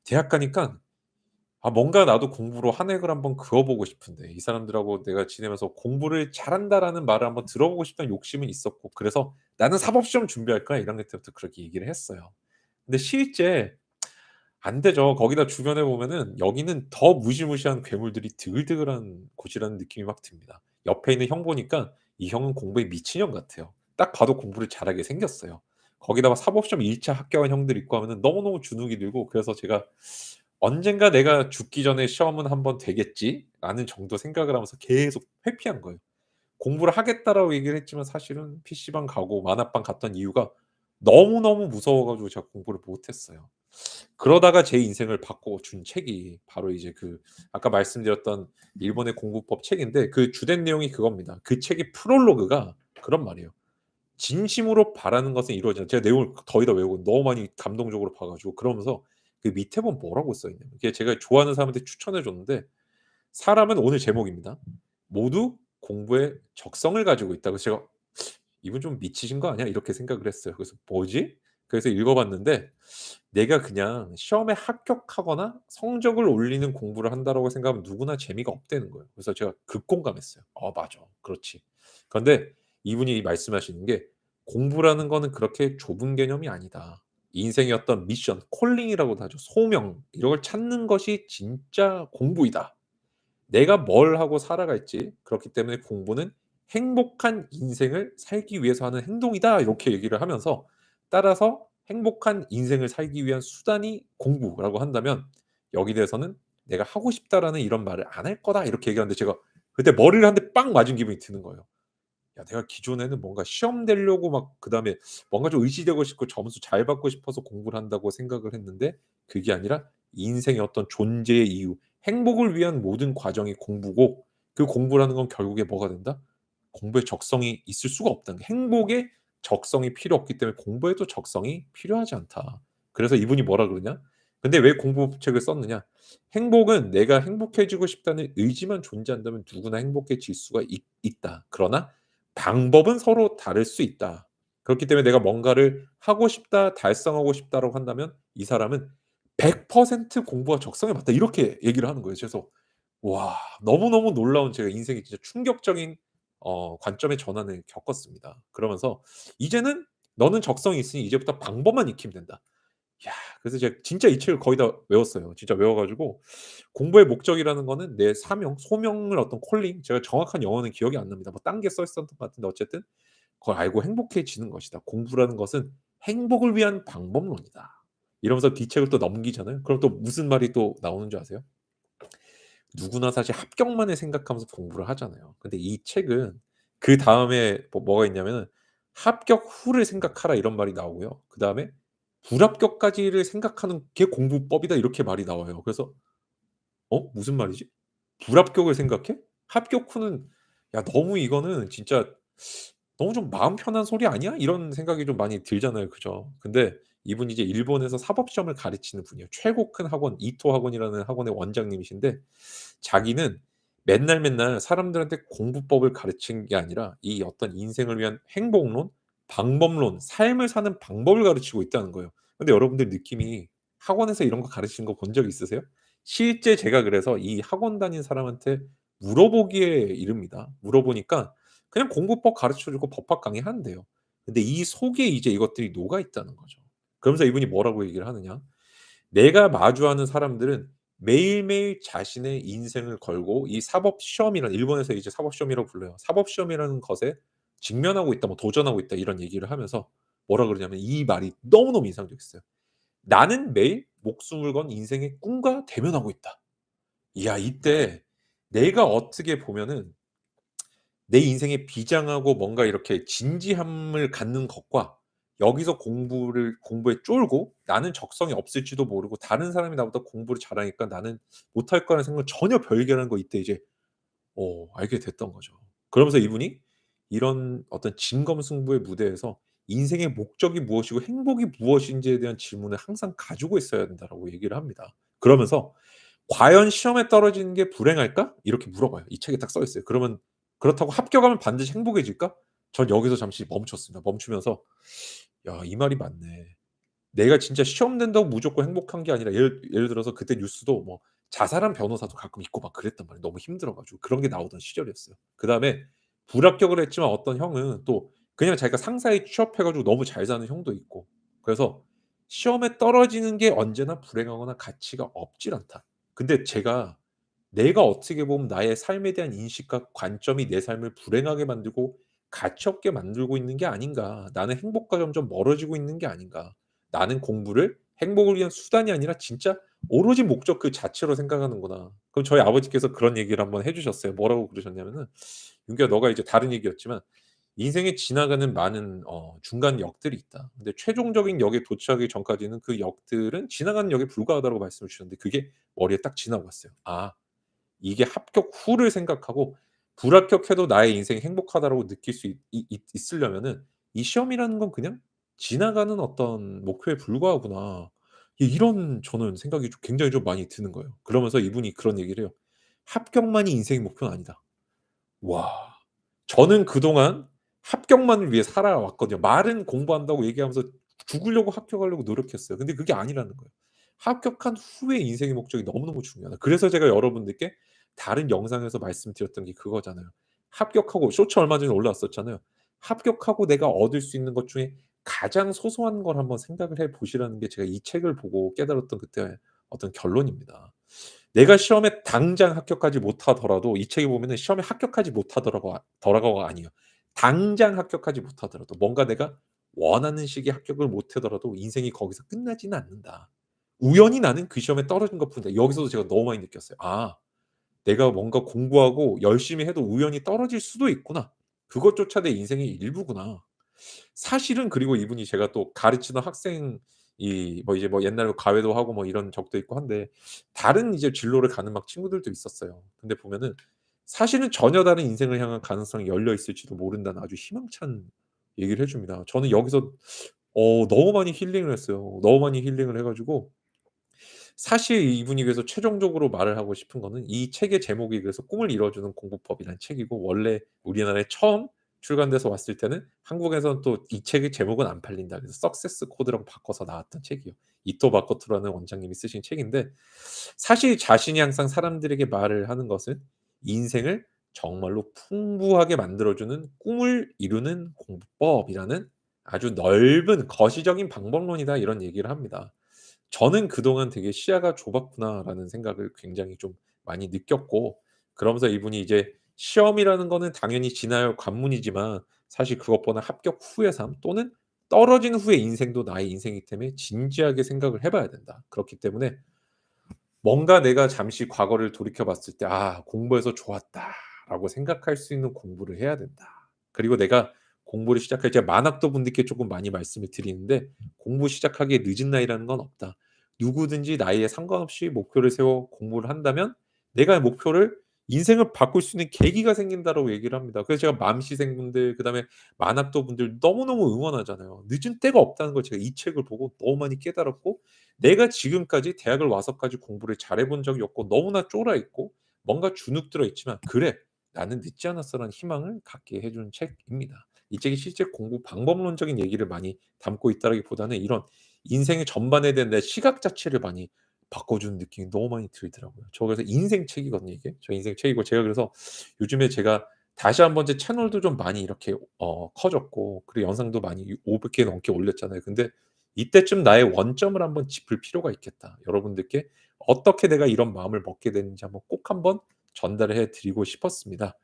대학 가니까 뭔가 나도 공부로 한 획을 한번 그어 보고 싶은데 이 사람들하고 내가 지내면서 '공부를 잘한다.'라는 말을 한번 들어보고 싶다는 욕심은 있었고 그래서 "나는 사법시험 준비할 거야." 1 학년 때부터 그렇게 얘기를 했어요. 근데 실제 안 되죠. 거기다 주변에 보면은 여기는 더 무시무시한 괴물들이 드글드글한 곳이라는 느낌이 막 듭니다. 옆에 있는 형 보니까 이 형은 공부에 미친형 같아요. 딱 봐도 공부를 잘하게 생겼어요. 거기다가 사법시험 1차 합격한 형들 있고 하면은 너무너무 주눅이 들고 그래서 제가 '언젠가 내가 죽기 전에 시험은 한번 되겠지.'라는 정도 생각을 하면서 계속 회피한 거예요. 공부를 하겠다라고 얘기를 했지만 사실은 PC방 가고 만화방 갔던 이유가 너무너무 무서워 가지고 제가 공부를 못 했어요. 그러다가 제 인생을 바꿔 준 책이 바로 이제 그 아까 말씀드렸던 일본의 공부법 책인데 그 주된 내용이 그겁니다. 그 책의 프롤로그가 그런 말이에요. "진심으로 바라는 것은 이루어진다." 제가 내용을 거의 다 외우고 너무 많이 감동적으로 봐 가지고 그러면서 그 밑에 보면 뭐라고 써 있냐면 이게 제가 좋아하는 사람한테 추천해 줬는데 사람은 오늘 제목입니다. "모두 공부에 적성을 가지고 있다." 그래서 제가 '이분 좀 미치신 거 아니야?' 이렇게 생각을 했어요. 그래서 '뭐지?' 그래서 읽어 봤는데 내가 그냥 시험에 합격하거나 성적을 올리는 공부를 한다라고 생각하면 누구나 재미가 없다는 거예요. 그래서 제가 극공감했어요. 맞아. 그렇지.' 그런데 이분이 말씀하시는 게 "공부라는 거는 그렇게 좁은 개념이 아니다. 인생의 어떤 미션, 콜링이라고도 하죠. 소명 이런 걸 찾는 것이 진짜 공부이다. 내가 뭘 하고 살아갈지 그렇기 때문에 공부는 행복한 인생을 살기 위해서 하는 행동이다." 이렇게 얘기를 하면서 따라서 행복한 인생을 살기 위한 수단이 공부라고 한다면 여기 대해서는 "내가 하고 싶다."라는 이런 말을 안 할 거다. 이렇게 얘기하는데 제가 그때 머리를 한 대 빵 맞은 기분이 드는 거예요. 야 내가 기존에는 뭔가 시험 되려고 막 그다음에 뭔가 좀 의지되고 싶고 점수 잘 받고 싶어서 공부를 한다고 생각을 했는데 그게 아니라 인생의 어떤 존재의 이유, 행복을 위한 모든 과정이 공부고 그 공부라는 건 결국에 뭐가 된다? 공부에 적성이 있을 수가 없다는 거. 행복에 적성이 필요 없기 때문에 공부에도 적성이 필요하지 않다. 그래서 이분이 뭐라 그러냐? 근데 왜 공부책을 썼느냐? 행복은 내가 행복해지고 싶다는 의지만 존재한다면 누구나 행복해질 수가 있다. 그러나 방법은 서로 다를 수 있다. 그렇기 때문에 내가 뭔가를 하고 싶다, 달성하고 싶다라고 한다면 이 사람은 "100% 공부가 적성에 맞다." 이렇게 얘기를 하는 거예요. 그래서 와 너무너무 놀라운 제가 인생의 진짜 충격적인 관점의 전환을 겪었습니다. 그러면서 "이제는 너는 적성이 있으니 이제부터 방법만 익히면 된다." 야 그래서 제가 진짜 이 책을 거의 다 외웠어요. 진짜 외워 가지고 공부의 목적이라는 거는 내 사명, 소명을 어떤 콜링 제가 정확한 영어는 기억이 안 납니다. 뭐 딴 게 써 있었던 것 같은데 어쨌든 그걸 알고 행복해지는 것이다. 공부라는 것은 행복을 위한 방법론이다. 이러면서 뒤책을 또 넘기잖아요. 그럼 또 무슨 말이 또 나오는 줄 아세요? 누구나 사실 합격만을 생각하면서 공부를 하잖아요. 근데 이 책은 그다음에 뭐가 있냐면은 "합격 후를 생각하라." 이런 말이 나오고요. 그다음에 "불합격까지를 생각하는 게 공부법이다." 이렇게 말이 나와요. 그래서 무슨 말이지? 불합격을 생각해? 합격 후는 야 너무 이거는 진짜 '너무 좀 마음 편한 소리 아니야?' 이런 생각이 좀 많이 들잖아요. 그죠? 근데 이분이 이제 일본에서 사법 시험을 가르치는 분이에요. 최고 큰 학원 이토 학원이라는 학원의 원장님이신데 자기는 맨날 맨날 사람들한테 공부법을 가르친 게 아니라 이 어떤 인생을 위한 행복론, 방법론, 삶을 사는 방법을 가르치고 있다는 거예요. 근데 여러분들 느낌이 학원에서 이런 거 가르치는 거 본 적 있으세요? 실제 제가 그래서 이 학원 다닌 사람한테 물어보기에 이릅니다. 물어보니까 그냥 공부법 가르쳐 주고 법학 강의하는데요. 근데 이 속에 이제 이것들이 녹아 있다는 거죠. 그러면서 이분이 뭐라고 얘기를 하느냐. "내가 마주하는 사람들은 매일매일 자신의 인생을 걸고 이 사법 시험이라는" 일본에서 이제 사법 시험이라고 불러요. "사법 시험이라는 것에 직면하고 있다. 뭐 도전하고 있다." 이런 얘기를 하면서 뭐라 그러냐면 이 말이 너무너무 인상적이었어요. "나는 매일 목숨을 건 인생의 꿈과 대면하고 있다." 이야 이때 내가 어떻게 보면은 내 인생에 비장하고 뭔가 이렇게 진지함을 갖는 것과 여기서 공부에 쫄고 나는 적성이 없을지도 모르고 다른 사람이 나보다 공부를 잘하니까 나는 못할 거라는 생각을 전혀 별개라는 거 이때 이제 알게 됐던 거죠. 그러면서 이분이 이런 어떤 진검승부의 무대에서 인생의 목적이 무엇이고 행복이 무엇인지에 대한 질문을 항상 가지고 있어야 된다라고 얘기를 합니다. 그러면서 "과연 시험에 떨어지는 게 불행할까?" 이렇게 물어봐요. 이 책에 딱 써 있어요. 그러면 "그렇다고 합격하면 반드시 행복해질까?" 전 여기서 잠시 멈췄습니다. 멈추면서 '야 이 말이 맞네.' 내가 진짜 시험 된다고 무조건 행복한 게 아니라 예를 들어서 그때 뉴스도 뭐 자살한 변호사도 가끔 있고 막 그랬단 말이에요, 너무 힘들어 가지고. 그런 게 나오던 시절이었어요. 그다음에 불합격을 했지만 어떤 형은 또 그냥 자기가 상사에 취업해 가지고 너무 잘 사는 형도 있고. 그래서 시험에 떨어지는 게 언제나 불행하거나 가치가 없질 않다. 근데 제가 내가 어떻게 보면 나의 삶에 대한 인식과 관점이 내 삶을 불행하게 만들고 가치 없게 만들고 있는 게 아닌가. 나는 행복과 점점 멀어지고 있는 게 아닌가. 나는 공부를 행복을 위한 수단이 아니라 진짜 오로지 목적 그 자체로 생각하는구나. 그럼 저희 아버지께서 그런 얘기를 한번 해 주셨어요. 뭐라고 그러셨냐면은 "윤기야 너가 이제 다른 얘기였지만 인생에 지나가는 많은 중간 역들이 있다. 근데 최종적인 역에 도착하기 전까지는 그 역들은 지나가는 역에 불과하다."고 말씀을 주셨는데 그게 머리에 딱 지나고 갔어요. 아 이게 합격 후를 생각하고 '불합격해도 나의 인생이 행복하다.'라고 느낄 수 있으려면은 '이 시험이라는 건 그냥 지나가는 어떤 목표에 불과하구나.' 이런 저는 생각이 좀 굉장히 좀 많이 드는 거예요. 그러면서 이분이 그런 얘기를 해요. "합격만이 인생의 목표는 아니다." 와. 저는 그동안 합격만을 위해 살아왔거든요. 말은 공부한다고 얘기하면서 죽으려고 합격하려고 노력했어요. 근데 그게 아니라는 거예요. 합격한 후에 인생의 목적이 너무너무 중요하다. 그래서 제가 여러분들께 다른 영상에서 말씀드렸던 게 그거잖아요. 합격하고 쇼츠 얼마 전에 올라왔었잖아요. 합격하고 내가 얻을 수 있는 것 중에 가장 소소한 걸 한번 생각을 해 보시라는 게 제가 이 책을 보고 깨달았던 그때 어떤 결론입니다. 내가 시험에 당장 합격하지 못하더라도 이 책에 보면은 시험에 합격하지 못하더라고 더라고가 아니에요. 당장 합격하지 못하더라도 뭔가 내가 원하는 식의 합격을 못 하더라도 인생이 거기서 끝나지는 않는다. 우연히 나는 그 시험에 떨어진 것뿐이다. 여기서도 제가 너무 많이 느꼈어요. '아 내가 뭔가 공부하고 열심히 해도 우연히 떨어질 수도 있구나. 그것조차 내 인생의 일부구나.' 사실은 그리고 이분이 제가 또 가르치던 학생이 뭐 이제 뭐 옛날에 과외도 하고 뭐 이런 적도 있고 한데 다른 이제 진로를 가는 막 친구들도 있었어요. 근데 보면은 사실은 전혀 다른 인생을 향한 가능성이 열려 있을지도 모른다는 아주 희망찬 얘기를 해 줍니다. 저는 여기서 너무 많이 힐링을 했어요. 너무 많이 힐링을 해 가지고 사실 이분이 그래서 최종적으로 말을 하고 싶은 거는 이 책의 제목이 그래서 꿈을 이뤄주는 공부법이라는 책이고 원래 우리나라에 처음 출간돼서 왔을 때는 한국에서는 또 이 책의 제목은 안 팔린다 그래서 석세스 코드라고 바꿔서 나왔던 책이에요. 이토 마코토라는 원장님이 쓰신 책인데 사실 자신이 항상 사람들에게 말을 하는 것은 인생을 정말로 풍부하게 만들어 주는 꿈을 이루는 공부법이라는 아주 넓은 거시적인 방법론이다 이런 얘기를 합니다. 저는 그동안 '되게 시야가 좁았구나.'라는 생각을 굉장히 좀 많이 느꼈고 그러면서 이분이 이제 시험이라는 거는 당연히 지나야 할 관문이지만 사실 그것보다 합격 후의 삶 또는 떨어진 후의 인생도 나의 인생이기 때문에 진지하게 생각을 해 봐야 된다. 그렇기 때문에 뭔가 내가 잠시 과거를 돌이켜 봤을 때 '아 공부해서 좋았다.'라고 생각할 수 있는 공부를 해야 된다. 그리고 내가 공부를 시작할 때 만학도 분들께 쪼끔 많이 말씀을 드리는데 "공부 시작하기에 늦은 나이라는 건 없다. 누구든지 나이에 상관없이 목표를 세워 공부를 한다면 내가 목표를 인생을 바꿀 수 있는 계기가 생긴다."라고 얘기를 합니다. 그래서 제가 맘시생분들 그다음에 만학도 분들 너무너무 응원하잖아요. 늦은 때가 없다는 걸 제가 이 책을 보고 너무 많이 깨달았고 내가 지금까지 대학을 와서까지 공부를 잘해 본 적이 없고 너무나 쫄아 있고 뭔가 주눅 들어 있지만 '그래 나는 늦지 않았어.'라는 희망을 갖게 해 준 책입니다. 이 책이 실제 공부 방법론적인 얘기를 많이 담고 있다라기보다는 이런 인생의 전반에 대한 내 시각 자체를 많이 바꿔주는 느낌이 너무 많이 들더라고요. 저 그래서 인생 책이거든요 이게. 저 인생 책이고 제가 그래서 요즘에 제가 다시 한번 제 채널도 좀 많이 이렇게 커졌고 그리고 영상도 많이 500개 넘게 올렸잖아요. 근데 이때쯤 나의 원점을 한번 짚을 필요가 있겠다. 여러분들께 어떻게 내가 이런 마음을 먹게 됐는지 한번 꼭 한번 전달을 해 드리고 싶었습니다.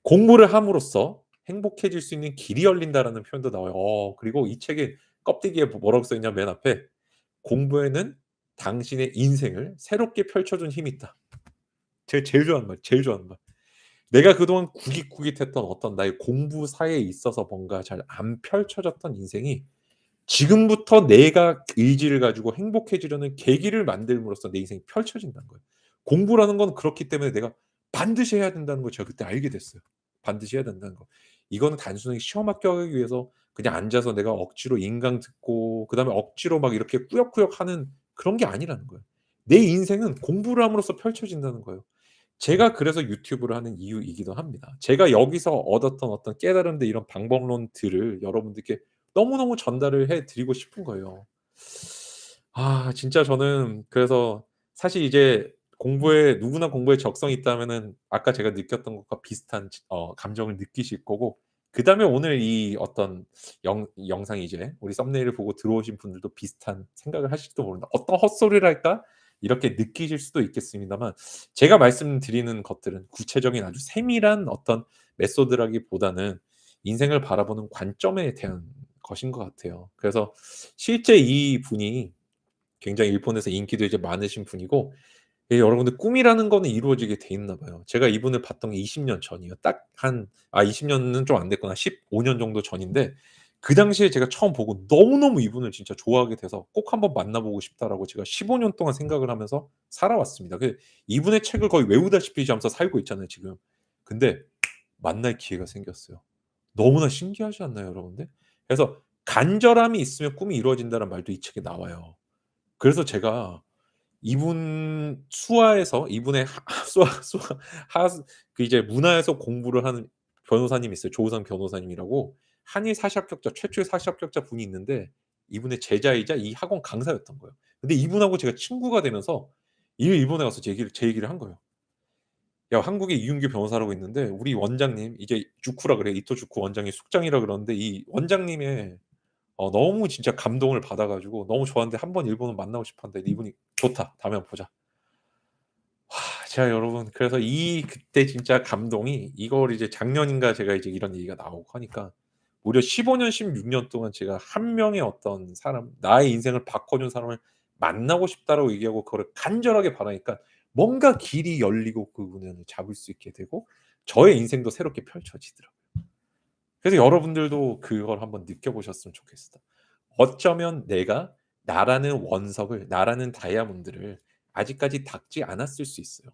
공부를 함으로써 행복해질 수 있는 길이 열린다라는 표현도 나와요. 그리고 이 책의 껍데기에 뭐라고 써 있냐면 맨 앞에 "공부에는 당신의 인생을 새롭게 펼쳐 준 힘이 있다." 제가 제일 좋아하는 말, 제일 좋아하는 말. 내가 그동안 구깃구깃했던 어떤 나의 공부사에 있어서 뭔가 잘 안 펼쳐졌던 인생이 지금부터 내가 의지를 가지고 행복해지려는 계기를 만듦으로써 내 인생이 펼쳐진다는 거예요. 공부라는 건 그렇기 때문에 내가 반드시 해야 된다는 걸 제가 그때 알게 됐어요. 반드시 해야 된다는 거. 이거는 단순하게 시험 합격하기 위해서 그냥 앉아서 내가 억지로 인강 듣고 그다음에 억지로 막 이렇게 꾸역꾸역 하는 그런 게 아니라는 거예요. 내 인생은 공부를 함으로써 펼쳐진다는 거예요. 제가 그래서 유튜브를 하는 이유이기도 합니다. 제가 여기서 얻었던 어떤 깨달음들 이런 방법론들을 여러분들께 너무너무 전달을 해 드리고 싶은 거예요. 진짜 저는 그래서 사실 이제 공부에 누구나 공부에 적성이 있다면은 아까 제가 느꼈던 것과 비슷한 감정을 느끼실 거고, 그다음에 오늘 이 어떤 영상이 이제 우리 썸네일을 보고 들어오신 분들도 비슷한 생각을 하실지도 모른다. '어떤 헛소리랄까?' 이렇게 느끼실 수도 있겠습니다만, 제가 말씀드리는 것들은 구체적인 아주 세밀한 어떤 메소드라기보다는 인생을 바라보는 관점에 대한 것인 것 같아요. 그래서 실제 이분이 굉장히 일본에서 인기도 이제 많으신 분이고, 여러분들 꿈이라는 거는 이루어지게 돼 있나 봐요. 제가 이분을 봤던 게 20년 전이에요. 딱 한 20 년은 좀 안 됐구나. 15년 정도 전인데, 그 당시에 제가 처음 보고 너무너무 이분을 진짜 좋아하게 돼서 '꼭 한번 만나 보고 싶다.'라고 제가 15년 동안 생각을 하면서 살아왔습니다. 이분의 책을 거의 외우다시피 하면서 살고 있잖아요 지금. 근데 만날 기회가 생겼어요. 너무나 신기하지 않나요 여러분들? 그래서 "간절함이 있으면 꿈이 이루어진다."는 말도 이 책에 나와요. 그래서 제가 이분 수하에서 이분의 수하 하스 그 이제 문화에서 공부를 하는 변호사님이 있어요. 조우상 변호사님이라고 한일 사시 합격자 최초의 사시 합격자 분이 있는데, 이분의 제자이자 이 학원 강사였던 거예요. 근데 이분하고 제가 친구가 되면서 이 일본에 가서 제 얘기를 한 거예요. "야, 한국에 이윤규 변호사라고 있는데 우리 원장님", 이제 주쿠라 그래요. 이토 주쿠 원장이 숙장이라 그러는데, 이 원장님의 너무 진짜 감동을 받아 가지고 너무 좋아하는데 "한번 일본을 만나고 싶었는데", 이분이 "좋다. 다음에 한번 보자." 제가 여러분 그래서 그때 진짜 감동이, 이걸 이제 작년인가 제가 이제 이런 얘기가 나오고 하니까 무려 15 년 16년 동안 제가 한 명의 어떤 사람, 나의 인생을 바꿔준 사람을 만나고 싶다라고 얘기하고 그거를 간절하게 바라니까 뭔가 길이 열리고 그 운을 잡을 수 있게 되고 저의 인생도 새롭게 펼쳐지더라고요. 그래서 여러분들도 그걸 한번 느껴보셨으면 좋겠어요. 어쩌면 내가 나라는 원석을, 나라는 다이아몬드를 아직까지 닦지 않았을 수 있어요.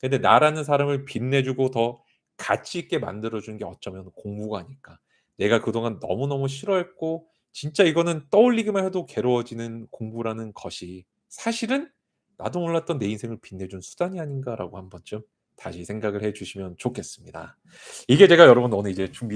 근데 나라는 사람을 빛내주고 더 가치 있게 만들어 주는 게 어쩌면 공부가 아닐까. 내가 그동안 너무너무 싫어했고 진짜 이거는 떠올리기만 해도 괴로워지는 공부라는 것이 사실은 나도 몰랐던 내 인생을 빛내준 수단이 아닌가라고 한 번쯤 다시 생각을 해 주시면 좋겠습니다. 이게 제가 여러분 오늘 이제 준비